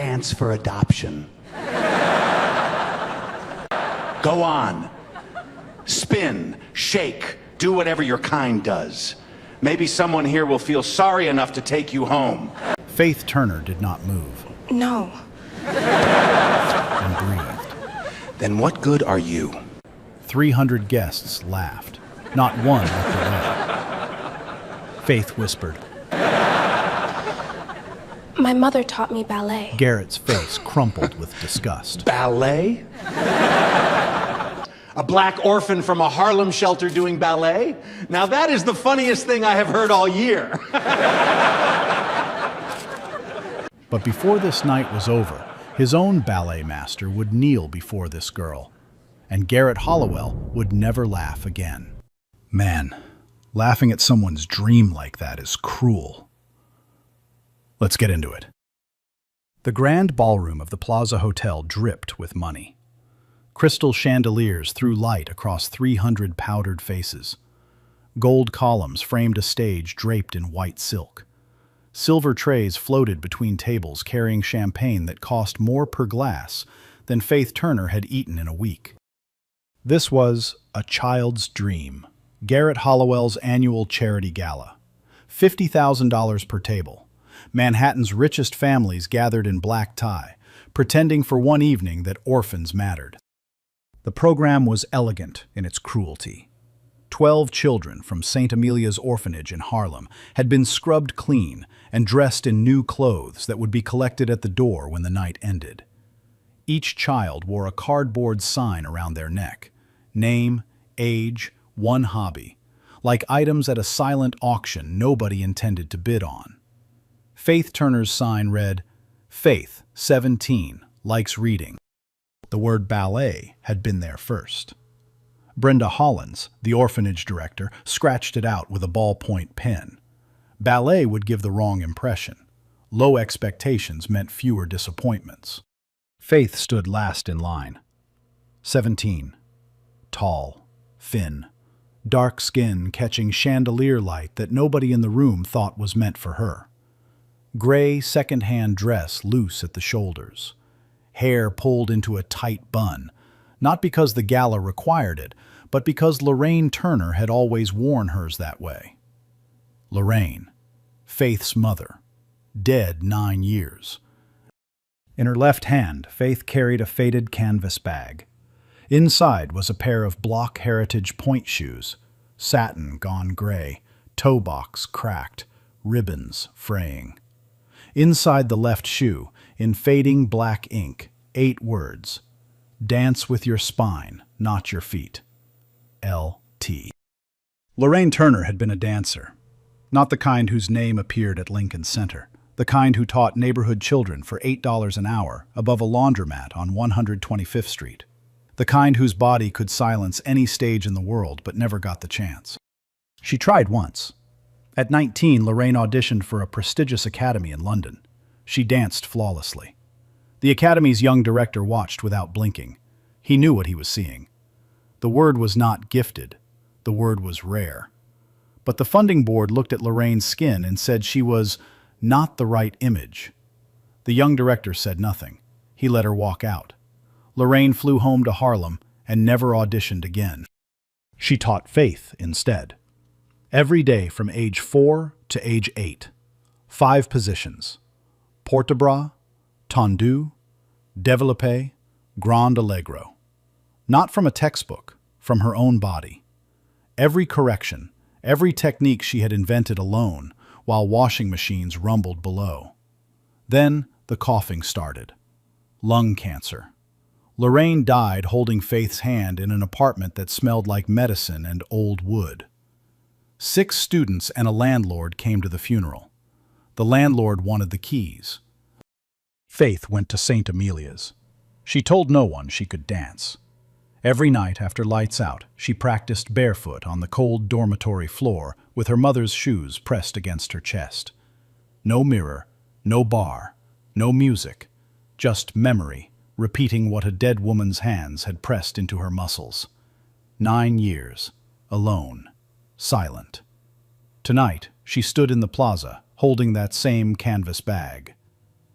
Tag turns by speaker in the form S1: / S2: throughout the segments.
S1: dance for adoption. Go on. Spin, shake, do whatever your kind does. Maybe someone here will feel sorry enough to take you home.
S2: Faith Turner did not move.
S3: No.
S2: And breathed.
S1: Then what good are you?
S2: 300 guests laughed. Not one looked away. Faith whispered.
S3: My mother taught me ballet.
S2: Garrett's face crumpled with disgust.
S1: Ballet? A black orphan from a Harlem shelter doing ballet? Now that is the funniest thing I have heard all year.
S2: But before this night was over, his own ballet master would kneel before this girl, and Garrett Hollowell would never laugh again. Man, laughing at someone's dream like that is cruel. Let's get into it. The grand ballroom of the Plaza Hotel dripped with money. Crystal chandeliers threw light across 300 powdered faces. Gold columns framed a stage draped in white silk. Silver trays floated between tables carrying champagne that cost more per glass than Faith Turner had eaten in a week. This was a child's dream. Garrett Hollowell's annual charity gala. $50,000 per table. Manhattan's richest families gathered in black tie, pretending for one evening that orphans mattered. The program was elegant in its cruelty. 12 children from St. Amelia's orphanage in Harlem had been scrubbed clean and dressed in new clothes that would be collected at the door when the night ended. Each child wore a cardboard sign around their neck. Name, age, one hobby. Like items at a silent auction nobody intended to bid on. Faith Turner's sign read, Faith, 17, likes reading. The word ballet had been there first. Brenda Hollins, the orphanage director, scratched it out with a ballpoint pen. Ballet would give the wrong impression. Low expectations meant fewer disappointments. Faith stood last in line. 17. Tall, thin, dark skin catching chandelier light that nobody in the room thought was meant for her. Gray second-hand dress loose at the shoulders. Hair pulled into a tight bun, not because the gala required it, but because Lorraine Turner had always worn hers that way. Lorraine, Faith's mother, dead 9 years. In her left hand, Faith carried a faded canvas bag. Inside was a pair of block heritage point shoes, satin gone gray, toe box cracked, ribbons fraying. Inside the left shoe, in fading black ink, 8 words. Dance with your spine, not your feet. L.T. Lorraine Turner had been a dancer. Not the kind whose name appeared at Lincoln Center. The kind who taught neighborhood children for $8 an hour above a laundromat on 125th Street. The kind whose body could silence any stage in the world but never got the chance. She tried once. At 19, Lorraine auditioned for a prestigious academy in London. She danced flawlessly. The academy's young director watched without blinking. He knew what he was seeing. The word was not gifted. The word was rare. But the funding board looked at Lorraine's skin and said she was not the right image. The young director said nothing. He let her walk out. Lorraine flew home to Harlem and never auditioned again. She taught Faith instead. Every day from age 4 to age 8. 5 positions. Port-de-bras, tendu, développé, grand allegro. Not from a textbook, from her own body. Every correction, every technique she had invented alone, while washing machines rumbled below. Then the coughing started. Lung cancer. Lorraine died holding Faith's hand in an apartment that smelled like medicine and old wood. 6 students and a landlord came to the funeral. The landlord wanted the keys. Faith went to St. Amelia's. She told no one she could dance. Every night after lights out, she practiced barefoot on the cold dormitory floor with her mother's shoes pressed against her chest. No mirror, no bar, no music, just memory, repeating what a dead woman's hands had pressed into her muscles. 9 years, alone, silent. Tonight, she stood in the plaza, holding that same canvas bag.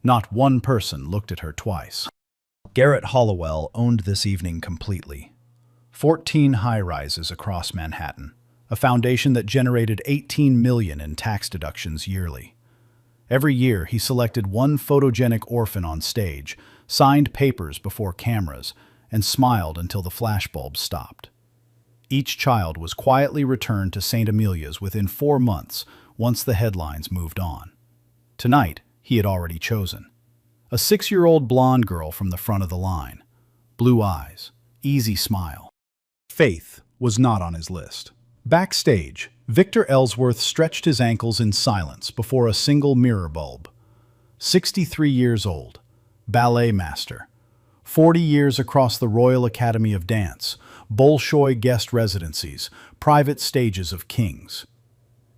S2: Not one person looked at her twice. Garrett Hollowell owned this evening completely. 14 high-rises across Manhattan, a foundation that generated $18 million in tax deductions yearly. Every year, he selected one photogenic orphan on stage, signed papers before cameras, and smiled until the flashbulbs stopped. Each child was quietly returned to St. Amelia's within 4 months, once the headlines moved on. Tonight, he had already chosen. A 6-year-old blonde girl from the front of the line. Blue eyes, easy smile. Faith was not on his list. Backstage, Victor Ellsworth stretched his ankles in silence before a single mirror bulb. 63 years old, ballet master. 40 years across the Royal Academy of Dance, Bolshoi guest residencies, private stages of kings.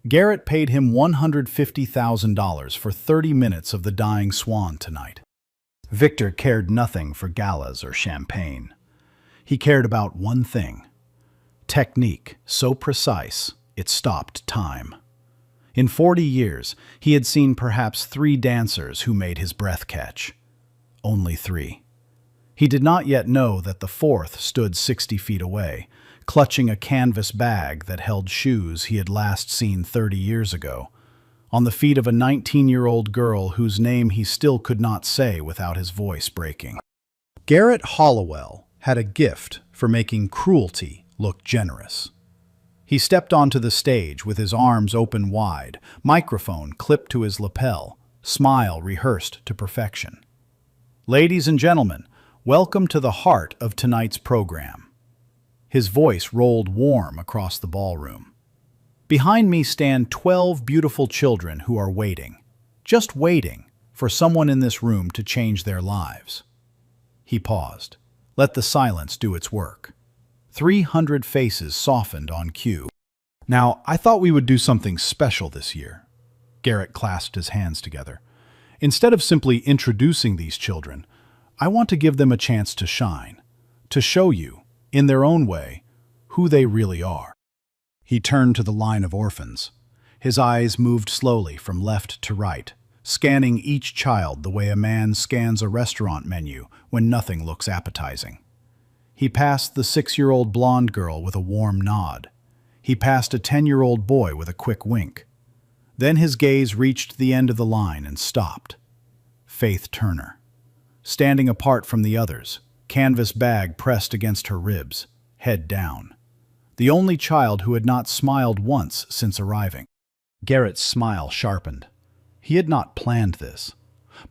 S2: Garrett paid him $150,000 for 30 minutes of The Dying Swan tonight. Victor cared nothing for galas or champagne. He cared about one thing: technique so precise it stopped time. In 40 years, he had seen perhaps 3 dancers who made his breath catch. Only 3. He did not yet know that the 4th stood 60 feet away, clutching a canvas bag that held shoes he had last seen 30 years ago, on the feet of a 19-year-old girl whose name he still could not say without his voice breaking. Garrett Hollowell had a gift for making cruelty look generous. He stepped onto the stage with his arms open wide, microphone clipped to his lapel, smile rehearsed to perfection. "Ladies and gentlemen, welcome to the heart of tonight's program." His voice rolled warm across the ballroom. "Behind me stand 12 beautiful children who are waiting, just waiting, for someone in this room to change their lives." He paused. Let the silence do its work. 300 faces softened on cue. "Now, I thought we would do something special this year." Garrett clasped his hands together. "Instead of simply introducing these children, I want to give them a chance to shine, to show you, in their own way, who they really are." He turned to the line of orphans. His eyes moved slowly from left to right, scanning each child the way a man scans a restaurant menu when nothing looks appetizing. He passed the 6-year-old blonde girl with a warm nod. He passed a 10-year-old boy with a quick wink. Then his gaze reached the end of the line and stopped. Faith Turner. Standing apart from the others, canvas bag pressed against her ribs, head down. The only child who had not smiled once since arriving. Garrett's smile sharpened. He had not planned this.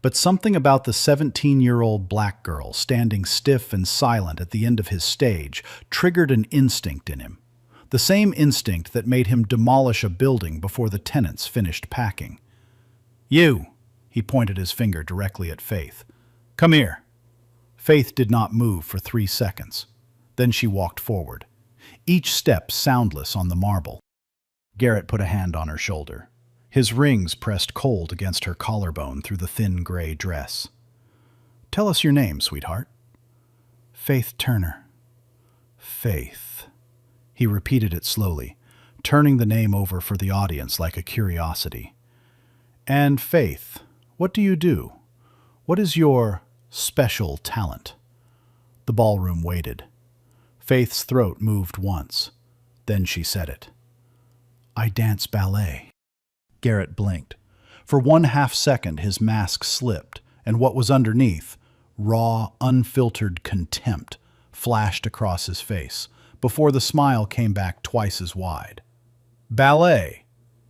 S2: But something about the 17-year-old black girl standing stiff and silent at the end of his stage triggered an instinct in him. The same instinct that made him demolish a building before the tenants finished packing. "You," he pointed his finger directly at Faith. "Come here." Faith did not move for 3 seconds. Then she walked forward, each step soundless on the marble. Garrett put a hand on her shoulder. His rings pressed cold against her collarbone through the thin gray dress. "Tell us your name, sweetheart." "Faith Turner." "Faith." He repeated it slowly, turning the name over for the audience like a curiosity. "And Faith, what do you do? What is your special talent?" The ballroom waited. Faith's throat moved once. Then she said it. "I dance ballet." Garrett blinked. For 1/2 second his mask slipped, and what was underneath, raw, unfiltered contempt, flashed across his face, before the smile came back twice as wide. "Ballet!"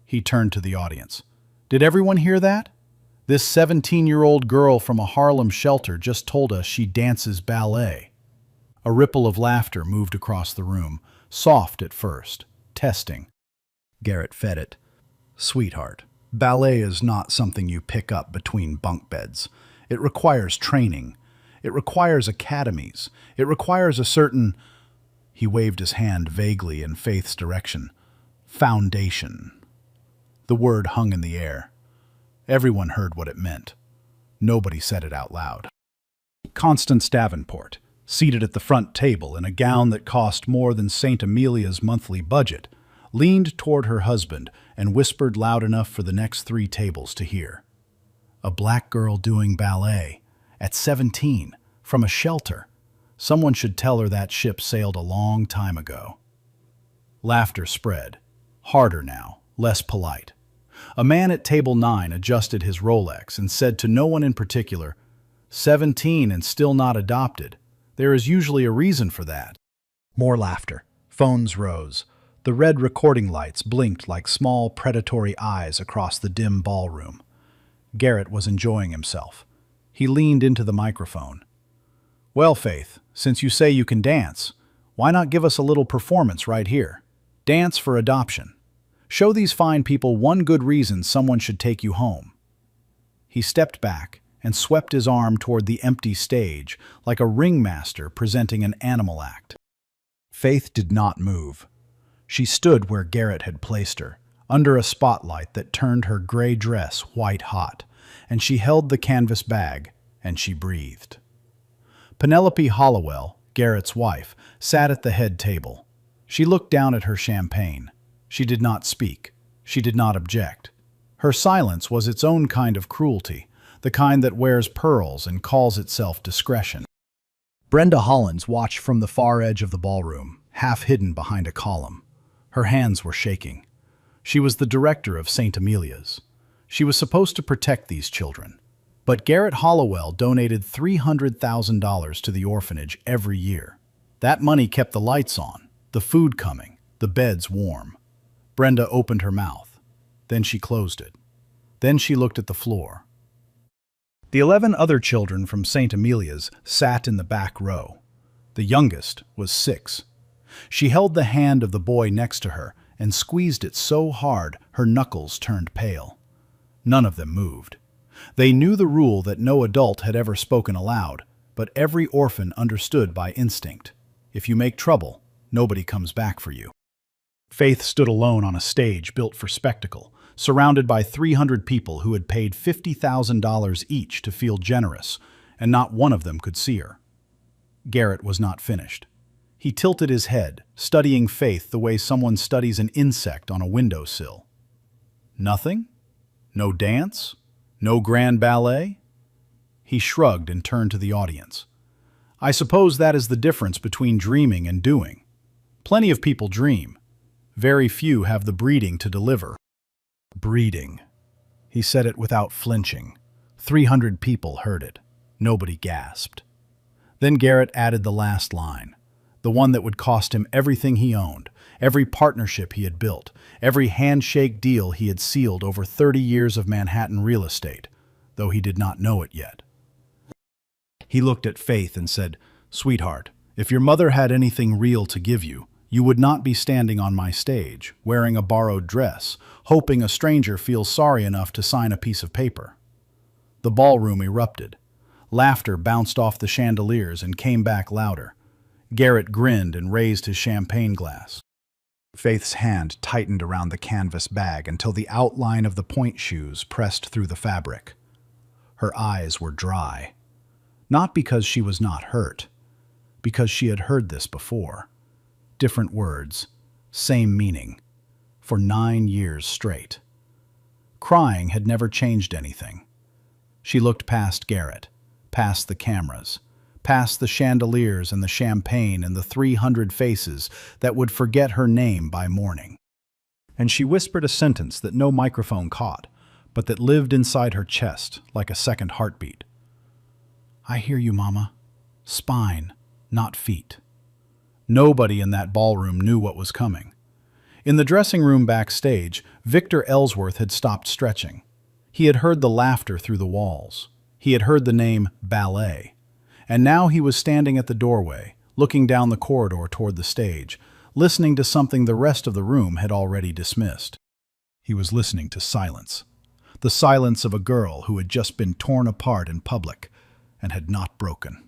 S2: He turned to the audience. "Did everyone hear that? This 17-year-old girl from a Harlem shelter just told us she dances ballet." A ripple of laughter moved across the room, soft at first, testing. Garrett fed it. "Sweetheart, ballet is not something you pick up between bunk beds. It requires training. It requires academies. It requires a certain—" He waved his hand vaguely in Faith's direction. "Foundation." The word hung in the air. Everyone heard what it meant. Nobody said it out loud. Constance Davenport, seated at the front table in a gown that cost more than St. Amelia's monthly budget, leaned toward her husband and whispered loud enough for the next 3 tables to hear. A black girl doing ballet at 17 from a shelter. Someone should tell her that ship sailed a long time ago. Laughter spread, harder now, less polite. A man at table 9 adjusted his Rolex and said to no one in particular, 17 and still not adopted. There is usually a reason for that. More laughter. Phones rose. The red recording lights blinked like small predatory eyes across the dim ballroom. Garrett was enjoying himself. He leaned into the microphone. Well, Faith, since you say you can dance, why not give us a little performance right here? Dance for adoption. Show these fine people one good reason someone should take you home. He stepped back and swept his arm toward the empty stage like a ringmaster presenting an animal act. Faith did not move. She stood where Garrett had placed her, under a spotlight that turned her gray dress white-hot, and she held the canvas bag, and she breathed. Penelope Hollowell, Garrett's wife, sat at the head table. She looked down at her champagne. She did not speak. She did not object. Her silence was its own kind of cruelty, the kind that wears pearls and calls itself discretion. Brenda Hollins watched from the far edge of the ballroom, half hidden behind a column. Her hands were shaking. She was the director of St. Amelia's. She was supposed to protect these children. But Garrett Hollowell donated $300,000 to the orphanage every year. That money kept the lights on, the food coming, the beds warm. Brenda opened her mouth. Then she closed it. Then she looked at the floor. The 11 other children from St. Amelia's sat in the back row. The youngest was 6. She held the hand of the boy next to her and squeezed it so hard her knuckles turned pale. None of them moved. They knew the rule that no adult had ever spoken aloud, but every orphan understood by instinct. If you make trouble, nobody comes back for you. Faith stood alone on a stage built for spectacle, surrounded by 300 people who had paid $50,000 each to feel generous, and not one of them could see her. Garrett was not finished. He tilted his head, studying Faith the way someone studies an insect on a windowsill. Nothing? No dance? No grand ballet? He shrugged and turned to the audience. I suppose that is the difference between dreaming and doing. Plenty of people dream. Very few have the breeding to deliver. Breeding. He said it without flinching. 300 people heard it. Nobody gasped. Then Garrett added the last line, the one that would cost him everything he owned, every partnership he had built, every handshake deal he had sealed over 30 years of Manhattan real estate, though he did not know it yet. He looked at Faith and said, Sweetheart, if your mother had anything real to give you, you would not be standing on my stage, wearing a borrowed dress, hoping a stranger feels sorry enough to sign a piece of paper. The ballroom erupted. Laughter bounced off the chandeliers and came back louder. Garrett grinned and raised his champagne glass. Faith's hand tightened around the canvas bag until the outline of the point shoes pressed through the fabric. Her eyes were dry. Not because she was not hurt, because she had heard this before. Different words, same meaning, for 9 years straight. Crying had never changed anything. She looked past Garrett, past the cameras, past the chandeliers and the champagne and the 300 faces that would forget her name by morning. And she whispered a sentence that no microphone caught, but that lived inside her chest like a second heartbeat. I hear you, Mama. Spine, not feet. Nobody in that ballroom knew what was coming. In the dressing room backstage, Victor Ellsworth had stopped stretching. He had heard the laughter through the walls. He had heard the name Ballet. And now he was standing at the doorway, looking down the corridor toward the stage, listening to something the rest of the room had already dismissed. He was listening to silence. The silence of a girl who had just been torn apart in public and had not broken.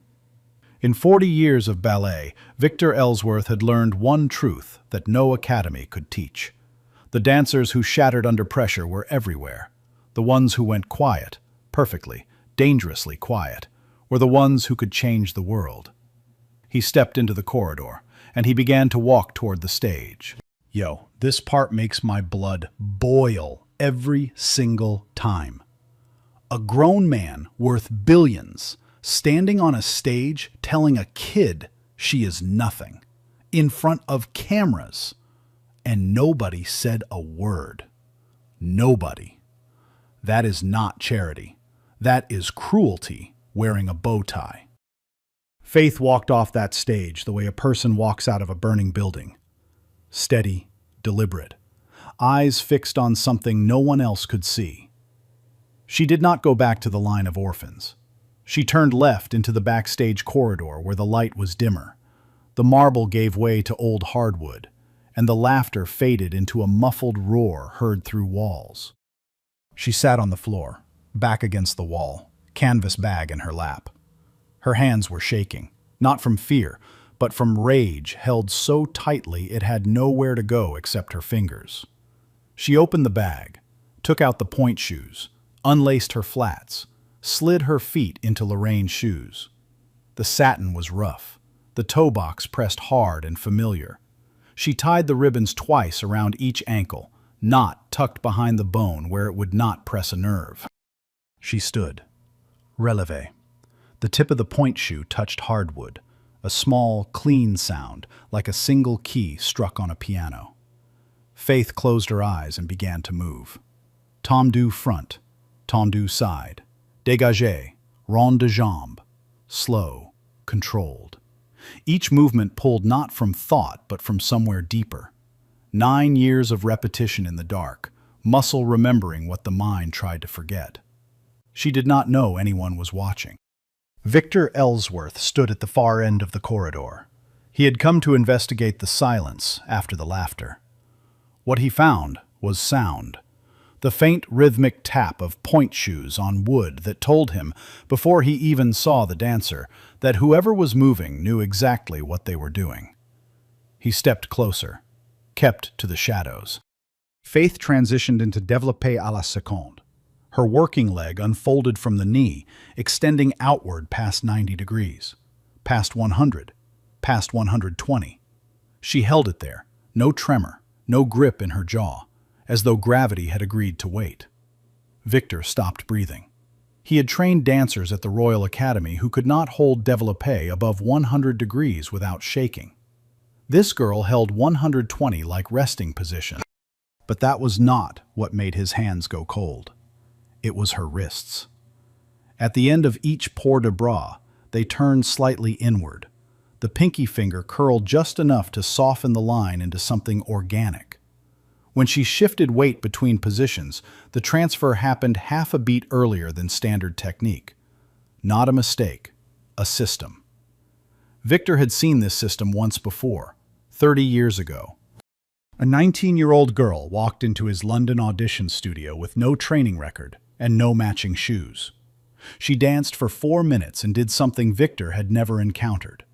S2: In 40 years of ballet, Victor Ellsworth had learned one truth that no academy could teach. The dancers who shattered under pressure were everywhere. The ones who went quiet, perfectly, dangerously quiet, were the ones who could change the world. He stepped into the corridor, and he began to walk toward the stage. Yo, this part makes my blood boil every single time. A grown man worth billions, standing on a stage telling a kid she is nothing, in front of cameras. And nobody said a word. Nobody. That is not charity. That is cruelty wearing a bow tie. Faith walked off that stage the way a person walks out of a burning building. Steady, deliberate, eyes fixed on something no one else could see. She did not go back to the line of orphans. She turned left into the backstage corridor where the light was dimmer. The marble gave way to old hardwood, and the laughter faded into a muffled roar heard through walls. She sat on the floor, back against the wall, canvas bag in her lap. Her hands were shaking, not from fear, but from rage held so tightly it had nowhere to go except her fingers. She opened the bag, took out the point shoes, unlaced her flats, slid her feet into Lorraine's shoes. The satin was rough, the toe box pressed hard and familiar. She tied the ribbons twice around each ankle, not tucked behind the bone where it would not press a nerve. She stood. Releve. The tip of the point shoe touched hardwood, a small, clean sound like a single key struck on a piano. Faith closed her eyes and began to move. Tendu front, tendu side, dégagé, rond de jambe, slow, controlled. Each movement pulled not from thought but from somewhere deeper. 9 years of repetition in the dark, muscle remembering what the mind tried to forget. She did not know anyone was watching. Victor Ellsworth stood at the far end of the corridor. He had come to investigate the silence after the laughter. What he found was sound, the faint rhythmic tap of point shoes on wood that told him, before he even saw the dancer, that whoever was moving knew exactly what they were doing. He stepped closer, kept to the shadows. Faith transitioned into développé à la seconde. Her working leg unfolded from the knee, extending outward past 90 degrees, past 100, past 120. She held it there, no tremor, no grip in her jaw, as though gravity had agreed to wait. Victor stopped breathing. He had trained dancers at the Royal Academy who could not hold développé above 100 degrees without shaking. This girl held 120 like resting position. But that was not what made his hands go cold. It was her wrists. At the end of each port de bras, they turned slightly inward. The pinky finger curled just enough to soften the line into something organic. When she shifted weight between positions, the transfer happened half a beat earlier than standard technique. Not a mistake, a system. Victor had seen this system once before, 30 years ago. A 19-year-old girl walked into his London audition studio with no training record and no matching shoes. She danced for 4 minutes and did something Victor had never encountered.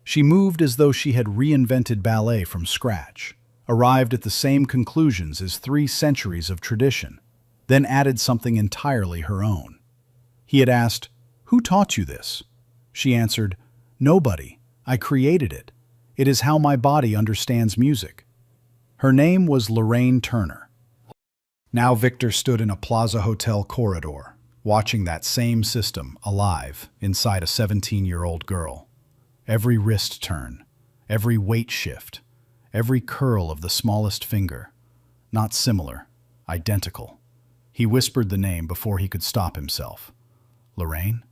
S2: She moved as though she had reinvented ballet from scratch, arrived at the same conclusions as 3 centuries of tradition, then added something entirely her own. He had asked, "Who taught you this?" She answered, "Nobody. I created it. It is how my body understands music." Her name was Lorraine Turner. Now Victor stood in a Plaza Hotel corridor, watching that same system alive inside a 17-year-old girl. Every wrist turn, every weight shift, every curl of the smallest finger. Not similar, identical. He whispered the name before he could stop himself. Lorraine?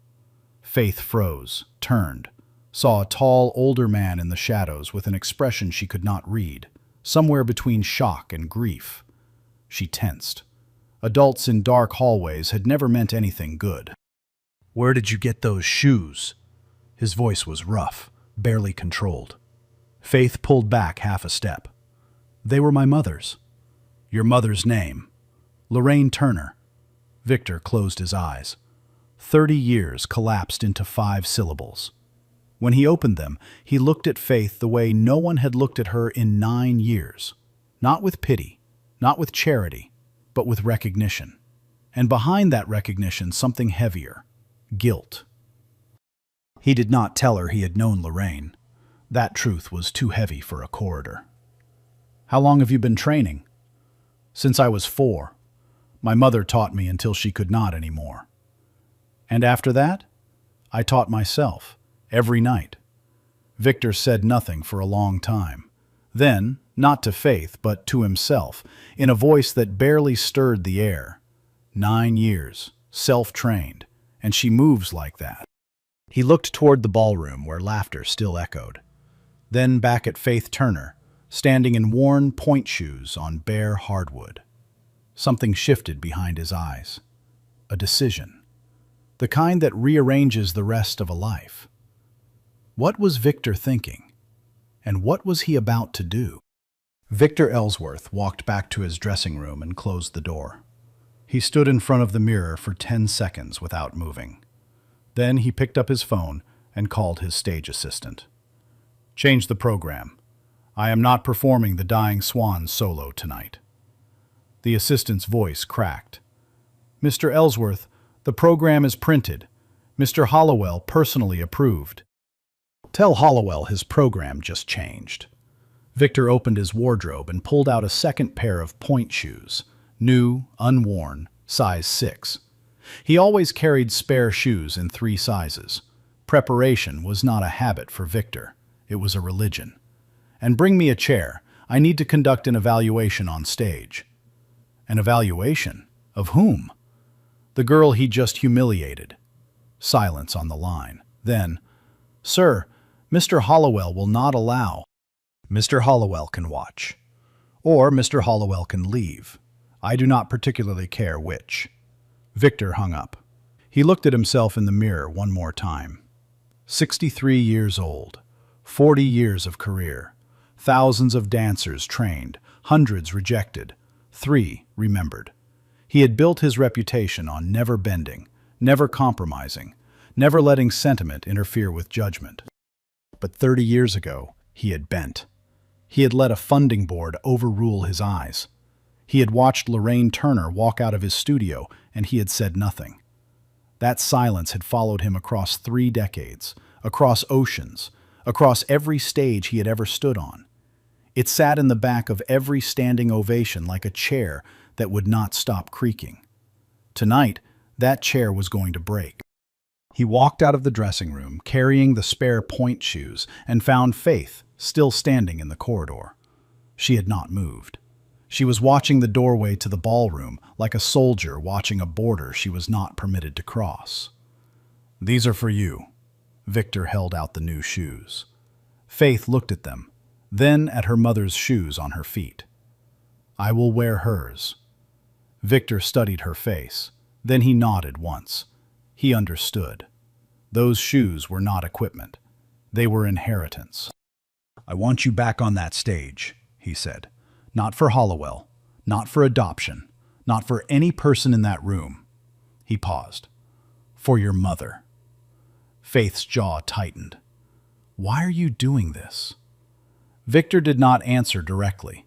S2: Faith froze, turned, saw a tall, older man in the shadows with an expression she could not read, somewhere between shock and grief. She tensed. Adults in dark hallways had never meant anything good. "Where did you get those shoes?" His voice was rough, barely controlled. Faith pulled back half a step. "They were my mother's." "Your mother's name?" "Lorraine Turner." Victor closed his eyes. 30 years collapsed into 5 syllables. When he opened them, he looked at Faith the way no one had looked at her in 9 years. Not with pity, not with charity, but with recognition. And behind that recognition, something heavier. Guilt. He did not tell her he had known Lorraine. That truth was too heavy for a corridor. "How long have you been training?" "Since I was 4. My mother taught me until she could not anymore. And after that, I taught myself, every night. Victor said nothing for a long time. Then, not to Faith, but to himself, in a voice that barely stirred the air. 9 years, self-trained, and she moves like that. He looked toward the ballroom where laughter still echoed. Then back at Faith Turner, standing in worn point shoes on bare hardwood. Something shifted behind his eyes. A decision. The kind that rearranges the rest of a life. What was Victor thinking? And what was he about to do? Victor Ellsworth walked back to his dressing room and closed the door. He stood in front of the mirror for 10 seconds without moving. Then he picked up his phone and called his stage assistant. "Change the program. I am not performing the Dying Swan solo tonight." The assistant's voice cracked. "Mr. Ellsworth, the program is printed. Mr. Hollowell personally approved." "Tell Hollowell his program just changed." Victor opened his wardrobe and pulled out a second pair of point shoes, new, unworn, size 6. He always carried spare shoes in 3 sizes. Preparation was not a habit for Victor. It was a religion. "And bring me a chair. I need to conduct an evaluation on stage." An evaluation? Of whom? The girl he just humiliated. Silence on the line. Then, "Sir, Mr. Hollowell will not allow." "Mr. Hollowell can watch. Or Mr. Hollowell can leave. I do not particularly care which." Victor hung up. He looked at himself in the mirror one more time. 63 years old, 40 years of career, thousands of dancers trained, hundreds rejected, 3 remembered. He had built his reputation on never bending, never compromising, never letting sentiment interfere with judgment. But 30 years ago, he had bent. He had let a funding board overrule his eyes. He had watched Lorraine Turner walk out of his studio, and he had said nothing. That silence had followed him across 3 decades, across oceans, across every stage he had ever stood on. It sat in the back of every standing ovation like a chair that would not stop creaking. Tonight, that chair was going to break. He walked out of the dressing room, carrying the spare point shoes, and found Faith still standing in the corridor. She had not moved. She was watching the doorway to the ballroom like a soldier watching a border she was not permitted to cross. "These are for you." Victor held out the new shoes. Faith looked at them, then at her mother's shoes on her feet. "I will wear hers." Victor studied her face. Then he nodded once. He understood. Those shoes were not equipment. They were inheritance. "I want you back on that stage," he said. "Not for Hollowell, not for adoption, not for any person in that room." He paused. "For your mother." Faith's jaw tightened. "Why are you doing this?" Victor did not answer directly.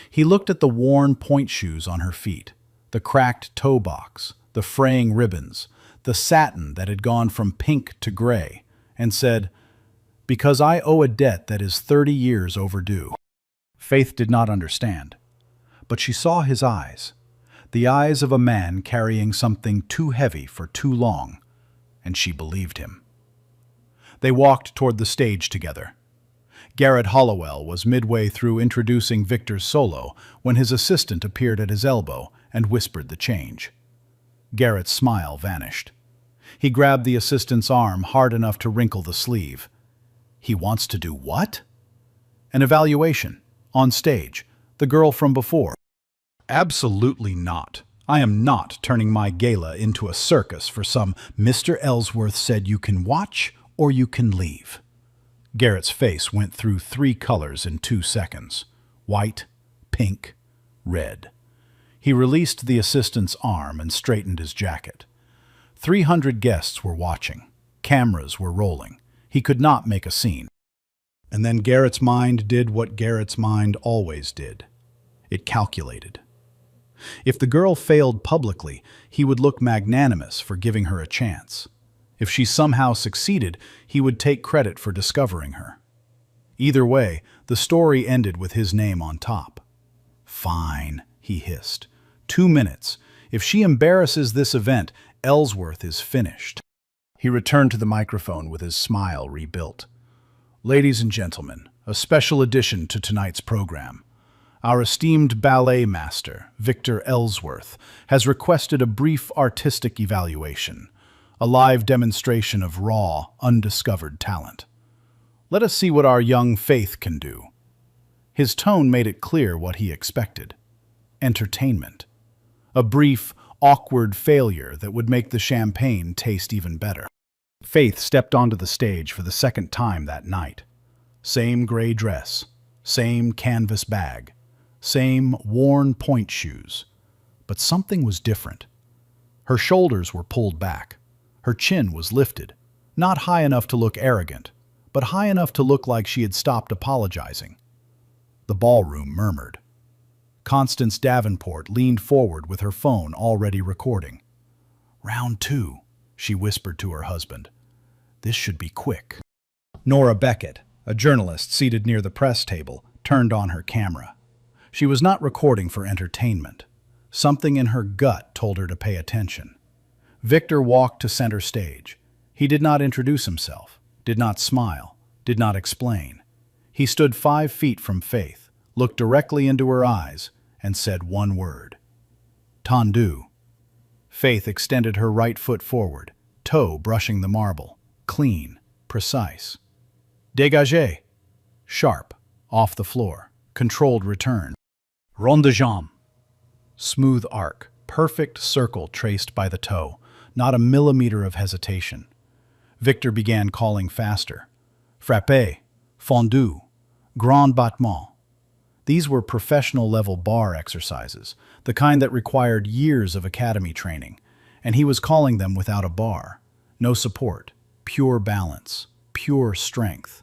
S2: He looked at the worn point shoes on her feet, the cracked toe box, the fraying ribbons, the satin that had gone from pink to gray, and said, "Because I owe a debt that is 30 years overdue." Faith did not understand, but she saw his eyes, the eyes of a man carrying something too heavy for too long, and she believed him. They walked toward the stage together. Garrett Hollowell was midway through introducing Victor's solo when his assistant appeared at his elbow and whispered the change. Garrett's smile vanished. He grabbed the assistant's arm hard enough to wrinkle the sleeve. "He wants to do what?" "An evaluation. On stage. The girl from before." "Absolutely not. I am not turning my gala into a circus for some Mr. Ellsworth said you can watch or you can leave." Garrett's face went through 3 colors in 2 seconds. White, pink, red. He released the assistant's arm and straightened his jacket. 300 guests were watching. Cameras were rolling. He could not make a scene. And then Garrett's mind did what Garrett's mind always did. It calculated. If the girl failed publicly, he would look magnanimous for giving her a chance. If she somehow succeeded, he would take credit for discovering her. Either way, the story ended with his name on top. "Fine," he hissed. 2 minutes. If she embarrasses this event, Ellsworth is finished. He returned to the microphone with his smile rebuilt. Ladies and gentlemen, a special addition to tonight's program. Our esteemed ballet master, Victor Ellsworth, has requested a brief artistic evaluation, a live demonstration of raw, undiscovered talent. Let us see what our young Faith can do. His tone made it clear what he expected. Entertainment. A brief, awkward failure that would make the champagne taste even better. Faith stepped onto the stage for the second time that night. Same gray dress, same canvas bag, same worn point shoes. But something was different. Her shoulders were pulled back. Her chin was lifted, not high enough to look arrogant, but high enough to look like she had stopped apologizing. The ballroom murmured. Constance Davenport leaned forward with her phone already recording. "Round 2, she whispered to her husband. "This should be quick." Nora Beckett, a journalist seated near the press table, turned on her camera. She was not recording for entertainment. Something in her gut told her to pay attention. Victor walked to center stage. He did not introduce himself, did not smile, did not explain. He stood 5 feet from Faith, looked directly into her eyes, and said one word. "Tendu." Faith extended her right foot forward, toe brushing the marble. Clean, precise. "Dégagé." Sharp, off the floor. Controlled return. "Rond de jambe." Smooth arc, perfect circle traced by the toe, not a millimeter of hesitation. Victor began calling faster. "Frappé, fondu, grand battement." These were professional-level bar exercises, the kind that required years of academy training, and he was calling them without a bar. No support, pure balance, pure strength.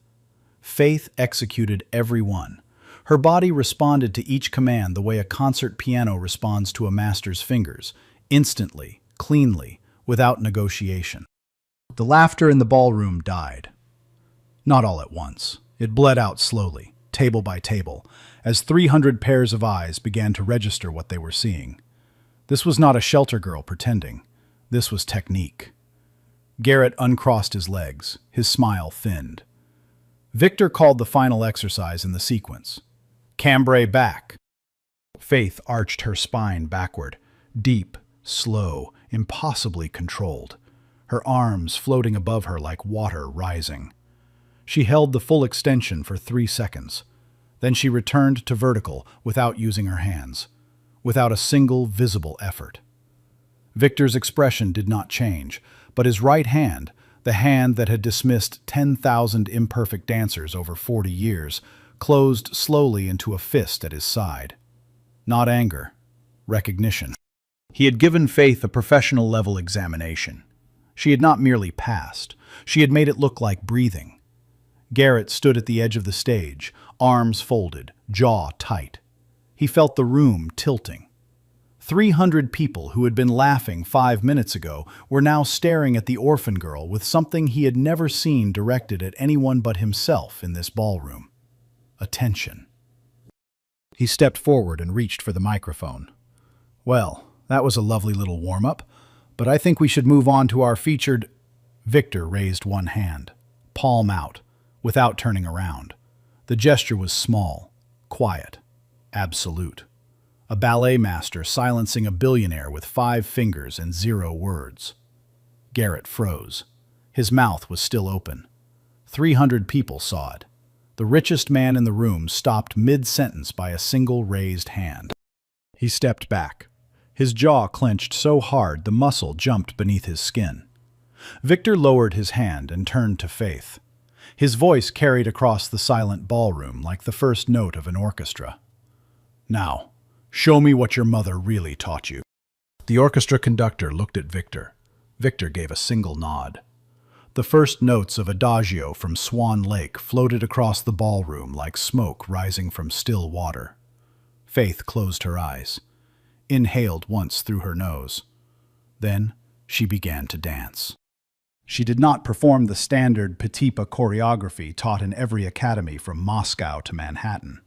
S2: Faith executed every one. Her body responded to each command the way a concert piano responds to a master's fingers, instantly, cleanly, without negotiation. The laughter in the ballroom died. Not all at once. It bled out slowly, table by table, as 300 pairs of eyes began to register what they were seeing. This was not a shelter girl pretending. This was technique. Garrett uncrossed his legs, his smile thinned. Victor called the final exercise in the sequence. Cambray back. Faith arched her spine backward, deep, slow, impossibly controlled, her arms floating above her like water rising. She held the full extension for 3 seconds. Then she returned to vertical without using her hands, without a single visible effort. Victor's expression did not change, but his right hand, the hand that had dismissed 10,000 imperfect dancers over 40 years, closed slowly into a fist at his side. Not anger, recognition. He had given Faith a professional-level examination. She had not merely passed. She had made it look like breathing. Garrett stood at the edge of the stage, arms folded, jaw tight. He felt the room tilting. 300 people who had been laughing 5 minutes ago were now staring at the orphan girl with something he had never seen directed at anyone but himself in this ballroom. Attention. He stepped forward and reached for the microphone. "Well, that was a lovely little warm-up, but I think we should move on to our featured—" Victor raised one hand, palm out, without turning around. The gesture was small, quiet, absolute. A ballet master silencing a billionaire with 5 fingers and 0 words. Garrett froze. His mouth was still open. 300 people saw it. The richest man in the room stopped mid-sentence by a single raised hand. He stepped back. His jaw clenched so hard the muscle jumped beneath his skin. Victor lowered his hand and turned to Faith. His voice carried across the silent ballroom like the first note of an orchestra. "Now, show me what your mother really taught you." The orchestra conductor looked at Victor. Victor gave a single nod. The first notes of Adagio from Swan Lake floated across the ballroom like smoke rising from still water. Faith closed her eyes, inhaled once through her nose. Then she began to dance. She did not perform the standard Petipa choreography taught in every academy from Moscow to Manhattan.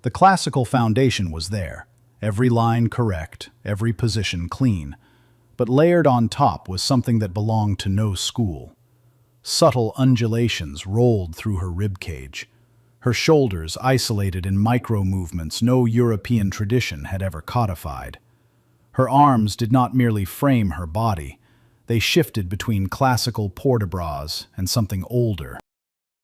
S2: The classical foundation was there, every line correct, every position clean, but layered on top was something that belonged to no school. Subtle undulations rolled through her ribcage, her shoulders isolated in micro-movements no European tradition had ever codified. Her arms did not merely frame her body, they shifted between classical port-de-bras and something older.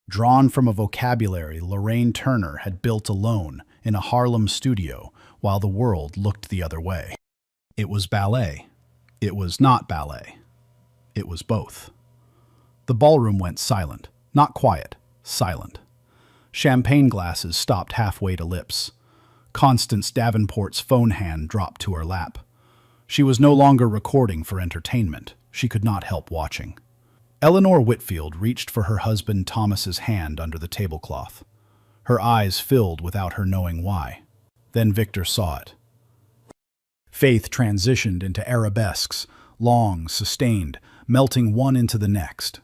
S2: Drawn from a vocabulary Lorraine Turner had built alone in a Harlem studio while the world looked the other way. It was ballet. It was not ballet. It was both. The ballroom went silent. Not quiet, silent. Champagne glasses stopped halfway to lips. Constance Davenport's phone hand dropped to her lap. She was no longer recording for entertainment. She could not help watching. Eleanor Whitfield reached for her husband Thomas's hand under the tablecloth. Her eyes filled without her knowing why. Then Victor saw it. Faith transitioned into arabesques, long, sustained, melting one into the next.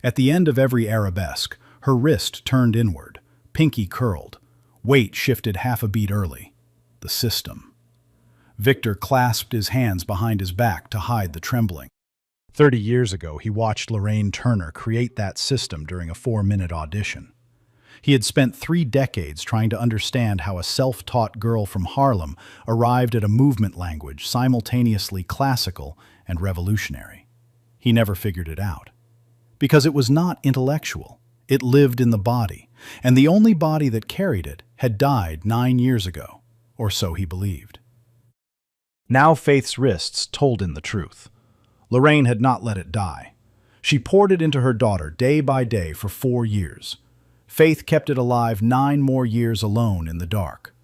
S2: At the end of every arabesque, her wrist turned inward, pinky curled. Weight shifted half a beat early. The system. Victor clasped his hands behind his back to hide the trembling. 30 years ago, he watched Lorraine Turner create that system during a 4-minute audition. He had spent 3 decades trying to understand how a self-taught girl from Harlem arrived at a movement language simultaneously classical and revolutionary. He never figured it out. Because it was not intellectual. It lived in the body, and the only body that carried it had died 9 years ago, or so he believed. Now Faith's wrists told him the truth. Lorraine had not let it die. She poured it into her daughter day by day for 4 years. Faith kept it alive 9 more years alone in the dark.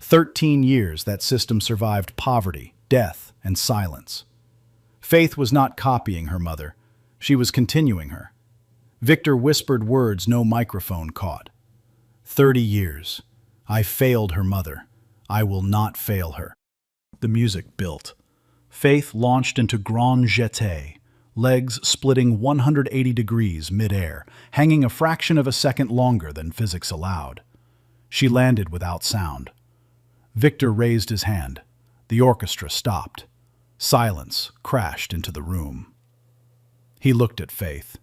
S2: 13 years that system survived poverty, death, and silence. Faith was not copying her mother. She was continuing her. Victor whispered words no microphone caught. 30 years. I failed her mother. I will not fail her. The music built. Faith launched into grand jeté, legs splitting 180 degrees mid-air, hanging a fraction of a second longer than physics allowed. She landed without sound. Victor raised his hand. The orchestra stopped. Silence crashed into the room. He looked at Faith.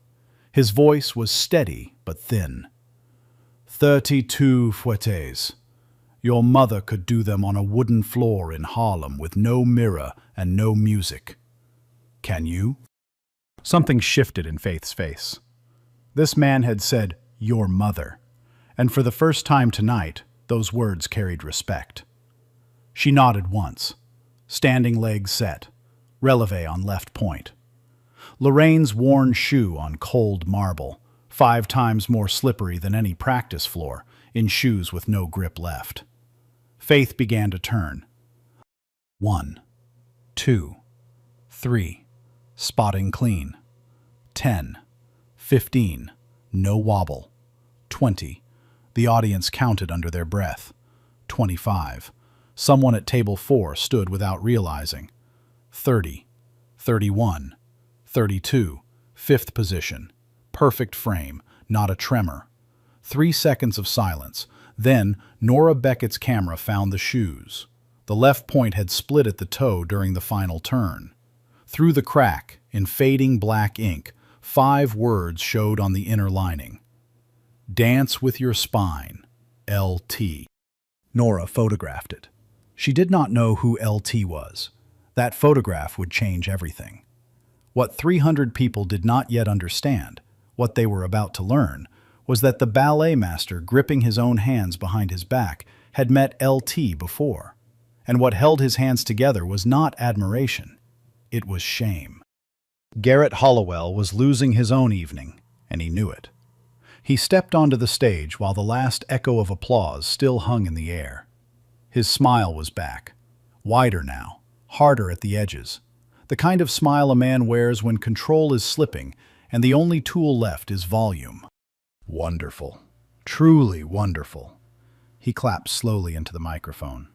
S2: His voice was steady but thin. 32 fouettes. Your mother could do them on a wooden floor in Harlem with no mirror and no music. Can you? Something shifted in Faith's face. This man had said, "Your mother," and for the first time tonight, those words carried respect. She nodded once, standing legs set, releve on left point. Lorraine's worn shoe on cold marble, 5 times more slippery than any practice floor, in shoes with no grip left. Faith began to turn. 1, 2, 3, spotting clean. 10, 15, no wobble. 20, the audience counted under their breath. 25, someone at table 4 stood without realizing. 30, 31, 32, 5th position. Perfect frame, not a tremor. 3 seconds of silence. Then, Nora Beckett's camera found the shoes. The left point had split at the toe during the final turn. Through the crack, in fading black ink, 5 words showed on the inner lining. Dance with your spine, LT. Nora photographed it. She did not know who LT was. That photograph would change everything. What 300 people did not yet understand, what they were about to learn, was that the ballet master gripping his own hands behind his back had met LT before. And what held his hands together was not admiration. It was shame. Garrett Hollowell was losing his own evening, and he knew it. He stepped onto the stage while the last echo of applause still hung in the air. His smile was back, wider now, harder at the edges. The kind of smile a man wears when control is slipping and the only tool left is volume. Wonderful. Truly wonderful. He clapped slowly into the microphone.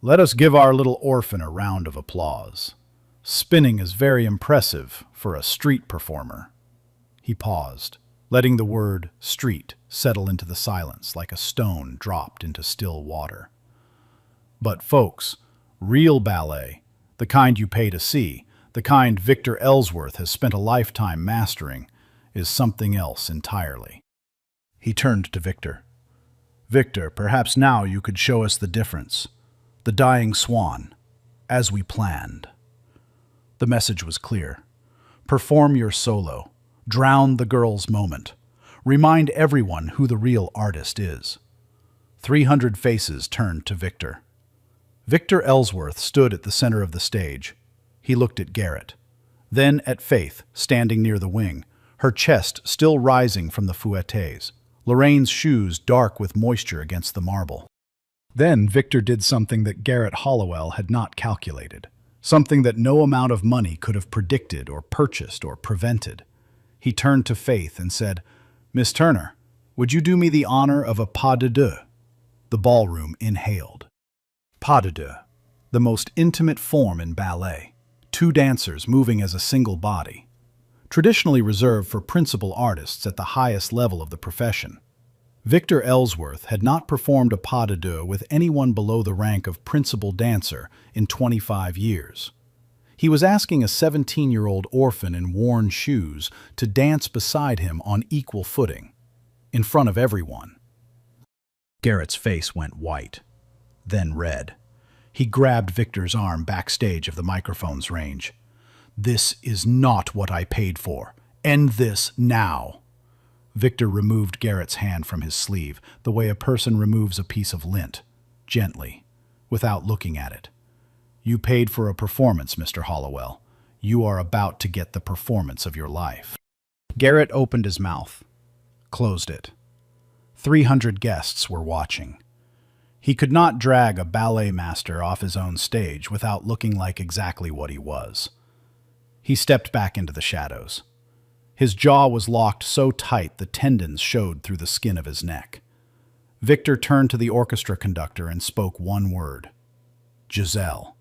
S2: Let us give our little orphan a round of applause. Spinning is very impressive for a street performer. He paused, letting the word street settle into the silence like a stone dropped into still water. But folks, real ballet, the kind you pay to see, The kind Victor Ellsworth has spent a lifetime mastering is something else entirely. He turned to Victor. Victor, perhaps now you could show us the difference. The dying swan, as we planned. The message was clear. Perform your solo. Drown the girl's moment. Remind everyone who the real artist is. 300 faces turned to Victor. Victor Ellsworth stood at the center of the stage. He looked at Garrett. Then at Faith, standing near the wing, her chest still rising from the fouettes, Lorraine's shoes dark with moisture against the marble. Then Victor did something that Garrett Hollowell had not calculated, something that no amount of money could have predicted or purchased or prevented. He turned to Faith and said, "Miss Turner, would you do me the honor of a pas de deux?" The ballroom inhaled. Pas de deux, the most intimate form in ballet, two dancers moving as a single body, traditionally reserved for principal artists at the highest level of the profession. Victor Ellsworth had not performed a pas de deux with anyone below the rank of principal dancer in 25 years. He was asking a 17-year-old orphan in worn shoes to dance beside him on equal footing, in front of everyone. Garrett's face went white, then red. He grabbed Victor's arm backstage of the microphone's range. "This is not what I paid for. End this now." Victor removed Garrett's hand from his sleeve, the way a person removes a piece of lint, gently, without looking at it. "You paid for a performance, Mr. Hollowell. You are about to get the performance of your life." Garrett opened his mouth, closed it. 300 guests were watching. He could not drag a ballet master off his own stage without looking like exactly what he was. He stepped back into the shadows. His jaw was locked so tight the tendons showed through the skin of his neck. Victor turned to the orchestra conductor and spoke one word: "Giselle."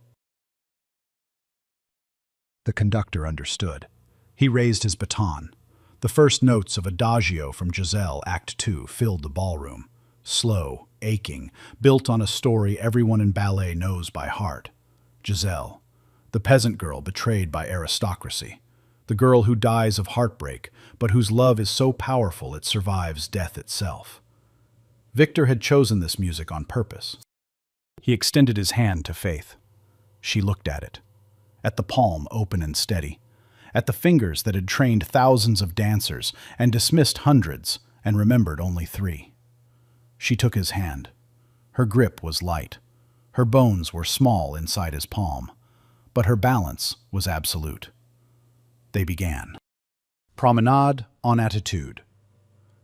S2: The conductor understood. He raised his baton. The first notes of Adagio from Giselle, Act 2, filled the ballroom. Slow, aching, built on a story everyone in ballet knows by heart. Giselle, the peasant girl betrayed by aristocracy. The girl who dies of heartbreak, but whose love is so powerful it survives death itself. Victor had chosen this music on purpose. He extended his hand to Faith. She looked at it. At the palm open and steady. At the fingers that had trained thousands of dancers and dismissed hundreds and remembered only 3. She took his hand. Her grip was light. Her bones were small inside his palm, but her balance was absolute. They began. Promenade en attitude.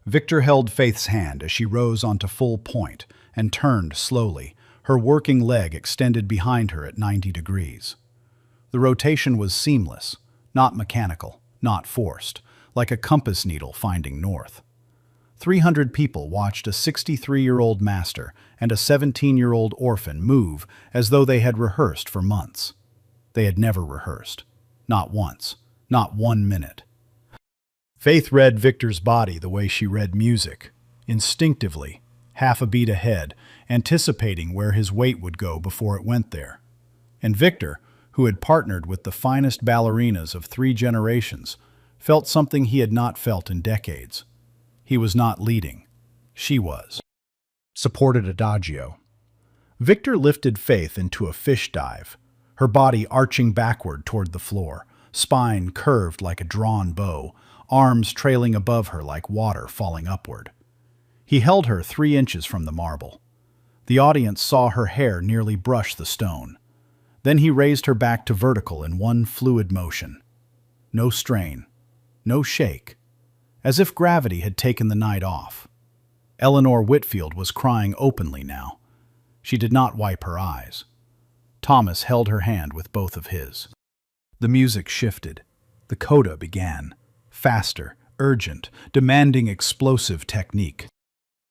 S2: Victor held Faith's hand as she rose onto full point and turned slowly, her working leg extended behind her at 90 degrees. The rotation was seamless, not mechanical, not forced, like a compass needle finding north. 300 people watched a 63-year-old master and a 17-year-old orphan move as though they had rehearsed for months. They had never rehearsed. Not once. Not 1 minute. Faith read Victor's body the way she read music, instinctively, half a beat ahead, anticipating where his weight would go before it went there. And Victor, who had partnered with the finest ballerinas of 3 generations, felt something he had not felt in decades. He was not leading. She was. Supported Adagio. Victor lifted Faith into a fish dive, her body arching backward toward the floor, spine curved like a drawn bow, arms trailing above her like water falling upward. He held her 3 inches from the marble. The audience saw her hair nearly brush the stone. Then he raised her back to vertical in one fluid motion. No strain, no shake, as if gravity had taken the night off. Eleanor Whitfield was crying openly now. She did not wipe her eyes. Thomas held her hand with both of his. The music shifted. The coda began. Faster, urgent, demanding explosive technique.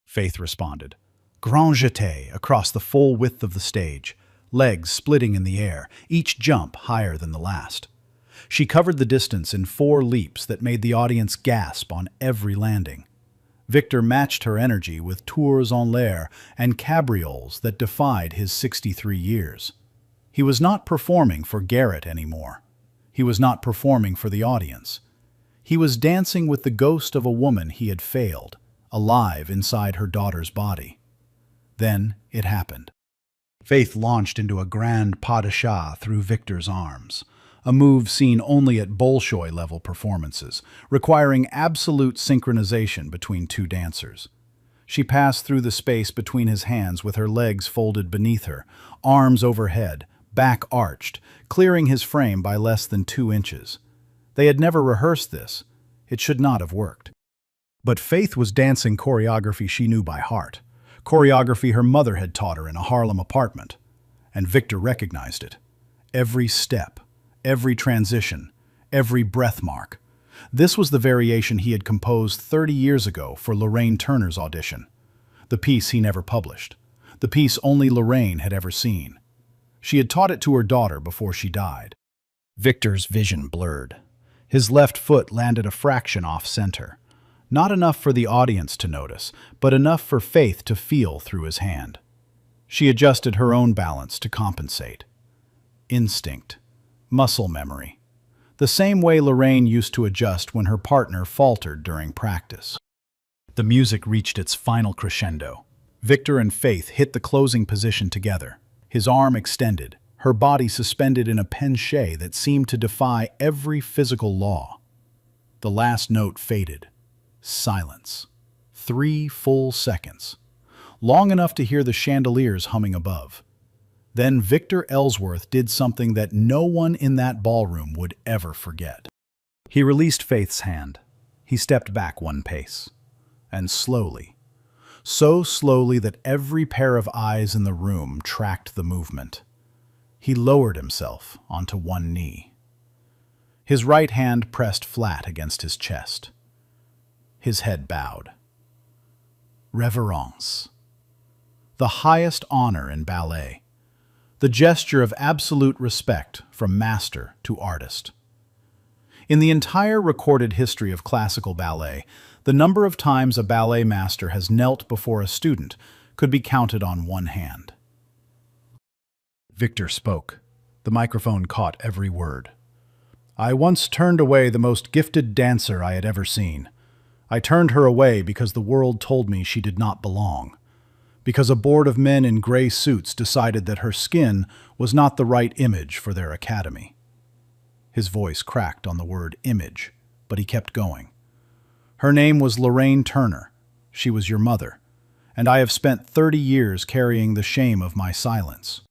S2: Faith responded. Grand jeté across the full width of the stage, legs splitting in the air, each jump higher than the last. She covered the distance in 4 leaps that made the audience gasp on every landing. Victor matched her energy with tours en l'air and cabrioles that defied his 63 years. He was not performing for Garrett anymore. He was not performing for the audience. He was dancing with the ghost of a woman he had failed, alive inside her daughter's body. Then it happened. Faith launched into a grand pas de chat through Victor's arms, a move seen only at Bolshoi-level performances, requiring absolute synchronization between two dancers. She passed through the space between his hands with her legs folded beneath her, arms overhead, back arched, clearing his frame by less than 2 inches. They had never rehearsed this. It should not have worked. But Faith was dancing choreography she knew by heart, choreography her mother had taught her in a Harlem apartment. And Victor recognized it. Every step, every transition, every breath mark. This was the variation he had composed 30 years ago for Lorraine Turner's audition. The piece he never published. The piece only Lorraine had ever seen. She had taught it to her daughter before she died. Victor's vision blurred. His left foot landed a fraction off center. Not enough for the audience to notice, but enough for Faith to feel through his hand. She adjusted her own balance to compensate. Instinct. Muscle memory. The same way Lorraine used to adjust when her partner faltered during practice. The music reached its final crescendo. Victor and Faith hit the closing position together, his arm extended, her body suspended in a penché that seemed to defy every physical law. The last note faded. Silence. 3 full seconds. Long enough to hear the chandeliers humming above. Then Victor Ellsworth did something that no one in that ballroom would ever forget. He released Faith's hand. He stepped back 1 pace. And slowly, so slowly that every pair of eyes in the room tracked the movement, he lowered himself onto 1 knee. His right hand pressed flat against his chest. His head bowed. Reverence. The highest honor in ballet. The gesture of absolute respect from master to artist. In the entire recorded history of classical ballet, the number of times a ballet master has knelt before a student could be counted on 1 hand. Victor spoke. The microphone caught every word. I once turned away the most gifted dancer I had ever seen. I turned her away because the world told me she did not belong. Because a board of men in gray suits decided that her skin was not the right image for their academy. His voice cracked on the word image, but he kept going. Her name was Lorraine Turner. She was your mother, and I have spent 30 years carrying the shame of my silence.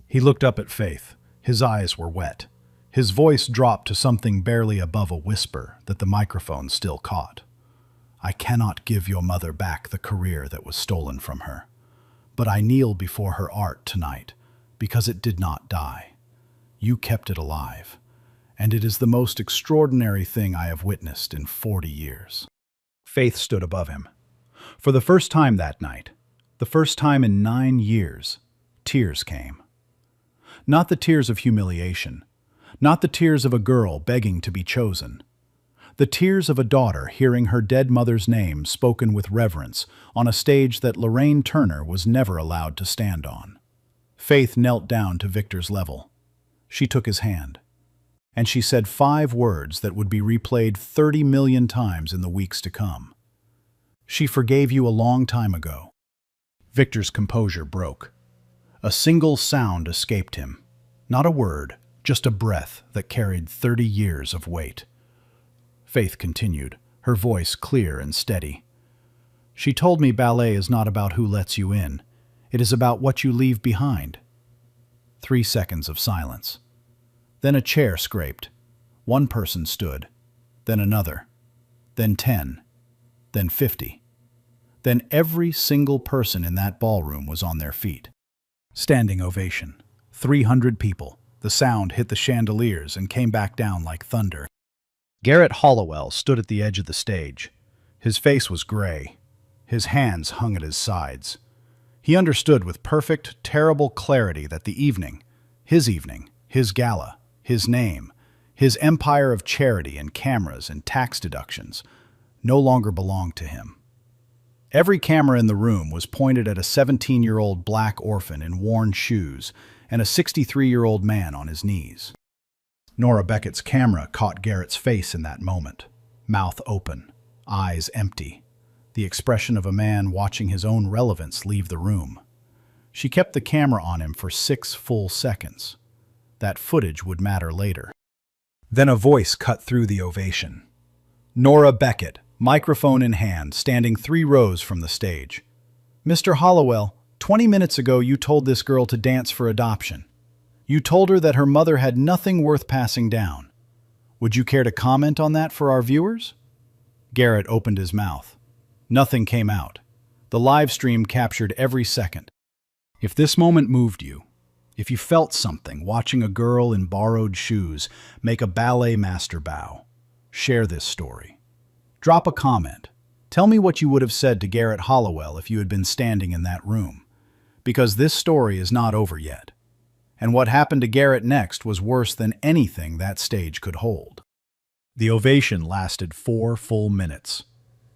S2: He looked up at Faith. His eyes were wet. His voice dropped to something barely above a whisper that the microphone still caught. I cannot give your mother back the career that was stolen from her, but I kneel before her art tonight because it did not die. You kept it alive, and it is the most extraordinary thing I have witnessed in 40 years. Faith stood above him. For the first time that night, the first time in 9 years, tears came. Not the tears of humiliation, not the tears of a girl begging to be chosen. The tears of a daughter hearing her dead mother's name spoken with reverence on a stage that Lorraine Turner was never allowed to stand on. Faith knelt down to Victor's level. She took his hand, and she said 5 words that would be replayed 30 million times in the weeks to come. She forgave you a long time ago. Victor's composure broke. A single sound escaped him. Not a word, just a breath that carried 30 years of weight. Faith continued, her voice clear and steady. She told me ballet is not about who lets you in. It is about what you leave behind. 3 seconds of silence. Then a chair scraped. 1 person stood. Then another. Then 10. Then 50. Then every single person in that ballroom was on their feet. Standing ovation. 300 people. The sound hit the chandeliers and came back down like thunder. Garrett Hollowell stood at the edge of the stage. His face was gray. His hands hung at his sides. He understood with perfect, terrible clarity that the evening, his gala, his name, his empire of charity and cameras and tax deductions, no longer belonged to him. Every camera in the room was pointed at a 17-year-old black orphan in worn shoes and a 63-year-old man on his knees. Nora Beckett's camera caught Garrett's face in that moment. Mouth open, eyes empty. The expression of a man watching his own relevance leave the room. She kept the camera on him for 6 full seconds. That footage would matter later. Then a voice cut through the ovation. Nora Beckett, microphone in hand, standing 3 rows from the stage. "Mr. Hollowell, 20 minutes ago you told this girl to dance for adoption. You told her that her mother had nothing worth passing down. Would you care to comment on that for our viewers?" Garrett opened his mouth. Nothing came out. The live stream captured every second. If this moment moved you, if you felt something watching a girl in borrowed shoes make a ballet master bow, share this story. Drop a comment. Tell me what you would have said to Garrett Hollowell if you had been standing in that room. Because this story is not over yet. And what happened to Garrett next was worse than anything that stage could hold. The ovation lasted 4 full minutes.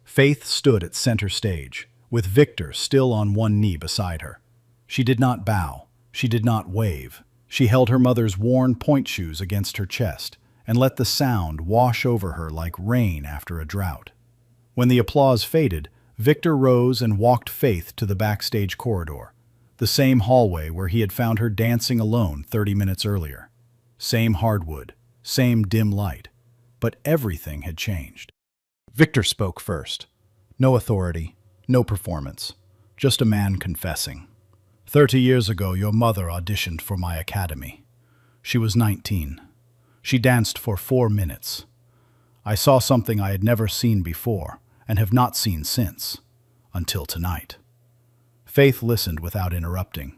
S2: Faith stood at center stage, with Victor still on one knee beside her. She did not bow. She did not wave. She held her mother's worn point shoes against her chest and let the sound wash over her like rain after a drought. When the applause faded, Victor rose and walked Faith to the backstage corridor, the same hallway where he had found her dancing alone 30 minutes earlier. Same hardwood, same dim light, but everything had changed. Victor spoke first. No authority, no performance, just a man confessing. 30 years ago, your mother auditioned for my academy. She was 19. She danced for 4 minutes. I saw something I had never seen before and have not seen since, until tonight. Faith listened without interrupting.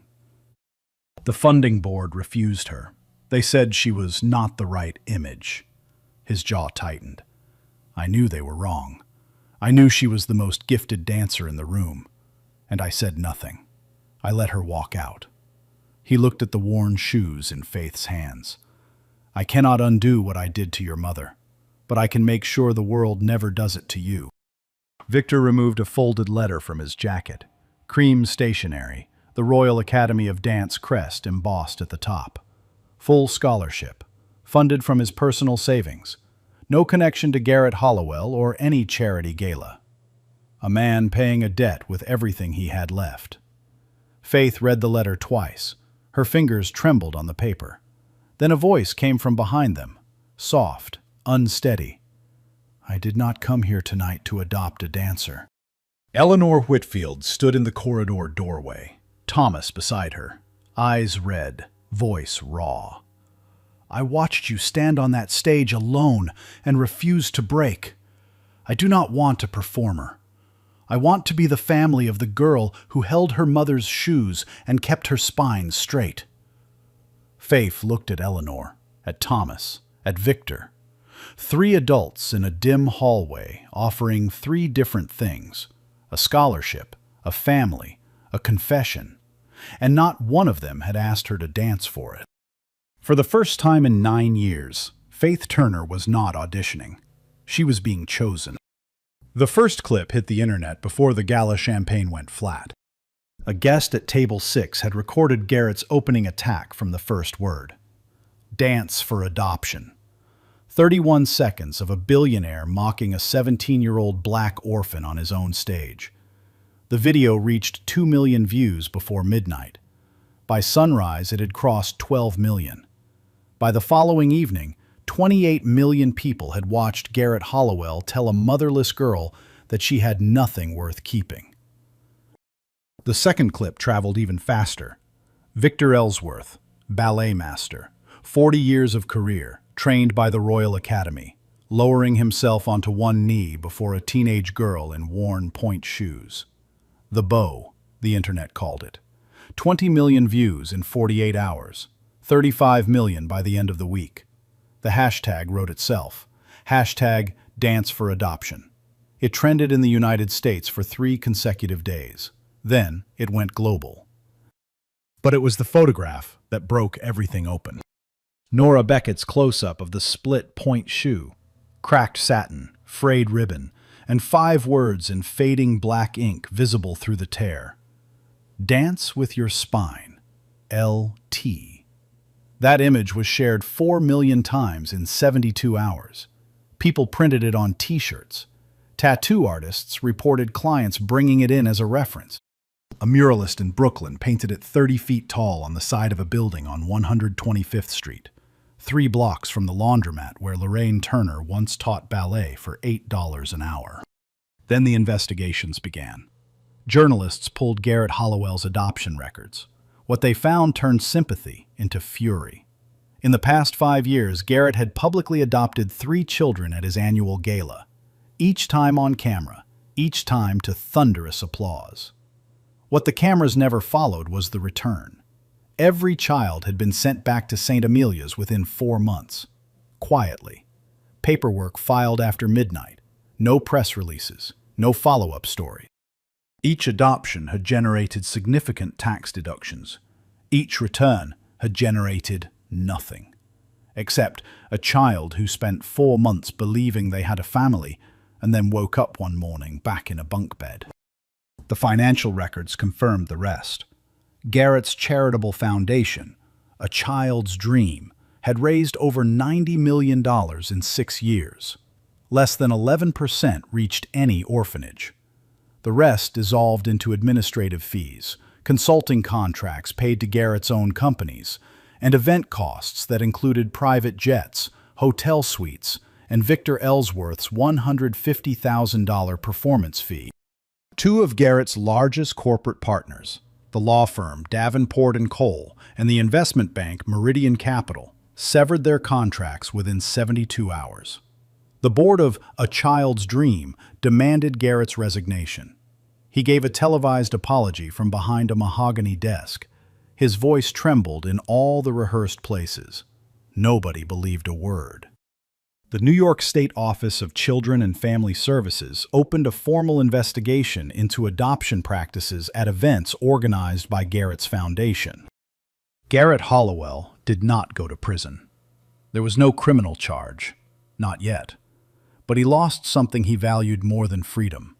S2: The funding board refused her. They said she was not the right image. His jaw tightened. I knew they were wrong. I knew she was the most gifted dancer in the room, and I said nothing. I let her walk out. He looked at the worn shoes in Faith's hands. I cannot undo what I did to your mother, but I can make sure the world never does it to you. Victor removed a folded letter from his jacket. Cream stationery, the Royal Academy of Dance crest embossed at the top. Full scholarship, funded from his personal savings. No connection to Garrett Hollowell or any charity gala. A man paying a debt with everything he had left. Faith read the letter twice. Her fingers trembled on the paper. Then a voice came from behind them, soft, unsteady. I did not come here tonight to adopt a dancer. Eleanor Whitfield stood in the corridor doorway, Thomas beside her, eyes red, voice raw. I watched you stand on that stage alone and refuse to break. I do not want a performer. I want to be the family of the girl who held her mother's shoes and kept her spine straight. Faith looked at Eleanor, at Thomas, at Victor. 3 adults in a dim hallway offering 3 different things: a scholarship, a family, a confession, and not one of them had asked her to dance for it. For the first time in 9 years, Faith Turner was not auditioning. She was being chosen. The first clip hit the internet before the gala champagne went flat. A guest at table 6 had recorded Garrett's opening attack from the first word. Dance for adoption. 31 seconds of a billionaire mocking a 17-year-old black orphan on his own stage. The video reached 2 million views before midnight. By sunrise, it had crossed 12 million. By the following evening, 28 million people had watched Garrett Hollowell tell a motherless girl that she had nothing worth keeping. The second clip traveled even faster. Victor Ellsworth, ballet master, 40 years of career, trained by the Royal Academy, lowering himself onto one knee before a teenage girl in worn point shoes. The bow, the internet called it. 20 million views in 48 hours, 35 million by the end of the week. The hashtag wrote itself. Hashtag Dance for Adoption. It trended in the United States for 3 consecutive days. Then it went global. But it was the photograph that broke everything open. Nora Beckett's close-up of the split point shoe, cracked satin, frayed ribbon, and 5 words in fading black ink visible through the tear. Dance with your spine. LT. That image was shared 4 million times in 72 hours. People printed it on T-shirts. Tattoo artists reported clients bringing it in as a reference. A muralist in Brooklyn painted it 30 feet tall on the side of a building on 125th Street, 3 blocks from the laundromat where Lorraine Turner once taught ballet for $8 an hour. Then the investigations began. Journalists pulled Garrett Hollowell's adoption records. What they found turned sympathy into fury. In the past 5 years, Garrett had publicly adopted 3 children at his annual gala, each time on camera, each time to thunderous applause. What the cameras never followed was the return. Every child had been sent back to St. Amelia's within 4 months, quietly. Paperwork filed after midnight, no press releases, no follow-up story. Each adoption had generated significant tax deductions. Each return had generated nothing, except a child who spent 4 months believing they had a family and then woke up one morning back in a bunk bed. The financial records confirmed the rest. Garrett's charitable foundation, A Child's Dream, had raised over $90 million in 6 years. Less than 11% reached any orphanage. The rest dissolved into administrative fees, consulting contracts paid to Garrett's own companies, and event costs that included private jets, hotel suites, and Victor Ellsworth's $150,000 performance fee. 2 of Garrett's largest corporate partners, the law firm Davenport & Cole and the investment bank Meridian Capital, severed their contracts within 72 hours. The board of A Child's Dream demanded Garrett's resignation. He gave a televised apology from behind a mahogany desk. His voice trembled in all the rehearsed places. Nobody believed a word. The New York State Office of Children and Family Services opened a formal investigation into adoption practices at events organized by Garrett's foundation. Garrett Hollowell did not go to prison. There was no criminal charge, not yet. But he lost something he valued more than freedom.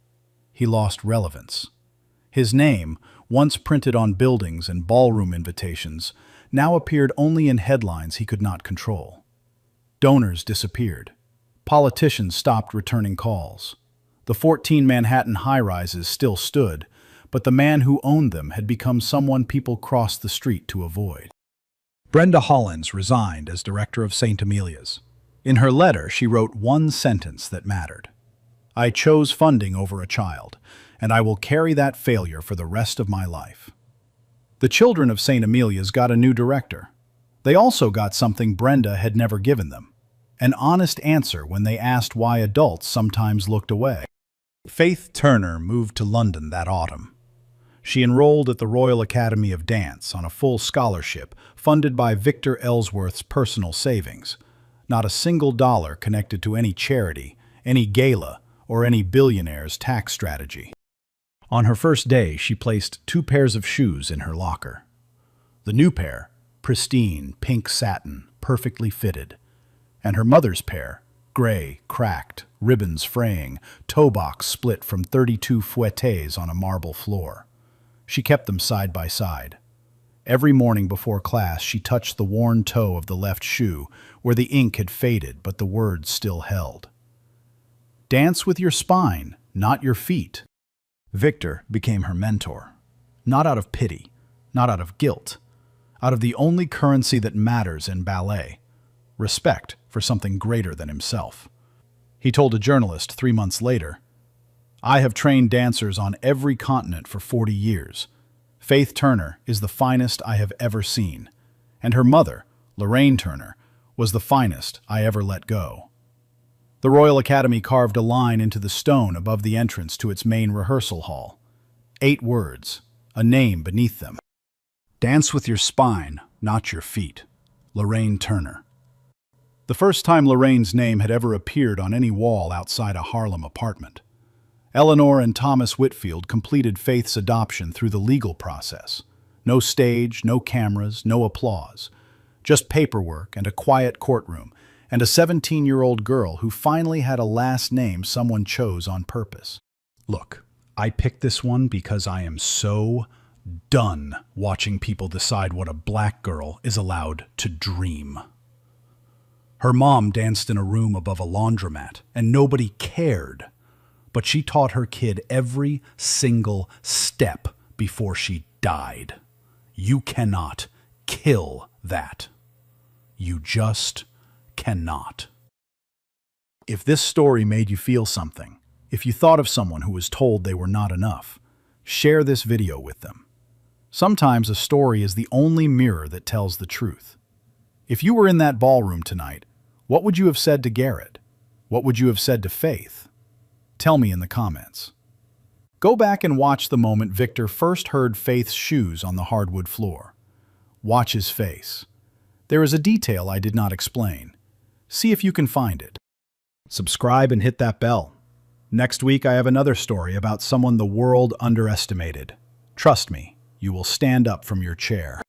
S2: He lost relevance. His name, once printed on buildings and ballroom invitations, now appeared only in headlines he could not control. Donors disappeared. Politicians stopped returning calls. The 14 Manhattan high-rises still stood, but the man who owned them had become someone people crossed the street to avoid. Brenda Hollins resigned as director of St. Amelia's. In her letter, she wrote one sentence that mattered. "I chose funding over a child, and I will carry that failure for the rest of my life." The children of St. Amelia's got a new director. They also got something Brenda had never given them, an honest answer when they asked why adults sometimes looked away. Faith Turner moved to London that autumn. She enrolled at the Royal Academy of Dance on a full scholarship funded by Victor Ellsworth's personal savings. Not a single dollar connected to any charity, any gala, or any billionaire's tax strategy. On her first day, she placed 2 pairs of shoes in her locker. The new pair, pristine, pink satin, perfectly fitted. And her mother's pair, gray, cracked, ribbons fraying, toe box split from 32 fouettes on a marble floor. She kept them side by side. Every morning before class, she touched the worn toe of the left shoe, where the ink had faded but the words still held. "Dance with your spine, not your feet." Victor became her mentor, not out of pity, not out of guilt, out of the only currency that matters in ballet, respect for something greater than himself. He told a journalist 3 months later, "I have trained dancers on every continent for 40 years. Faith Turner is the finest I have ever seen, and her mother, Lorraine Turner, was the finest I ever let go." The Royal Academy carved a line into the stone above the entrance to its main rehearsal hall. 8 words, a name beneath them. "Dance with your spine, not your feet. Lorraine Turner." The first time Lorraine's name had ever appeared on any wall outside a Harlem apartment. Eleanor and Thomas Whitfield completed Faith's adoption through the legal process. No stage, no cameras, no applause. Just paperwork and a quiet courtroom, and a 17-year-old girl who finally had a last name someone chose on purpose. "Look, I picked this one because I am so done watching people decide what a black girl is allowed to dream. Her mom danced in a room above a laundromat, and nobody cared. But she taught her kid every single step before she died. You cannot kill that. You just cannot. If this story made you feel something, if you thought of someone who was told they were not enough, share this video with them. Sometimes a story is the only mirror that tells the truth. If you were in that ballroom tonight, what would you have said to Garrett? What would you have said to Faith? Tell me in the comments. Go back and watch the moment Victor first heard Faith's shoes on the hardwood floor. Watch his face. There is a detail I did not explain. See if you can find it. Subscribe and hit that bell. Next week I have another story about someone the world underestimated. Trust me, you will stand up from your chair.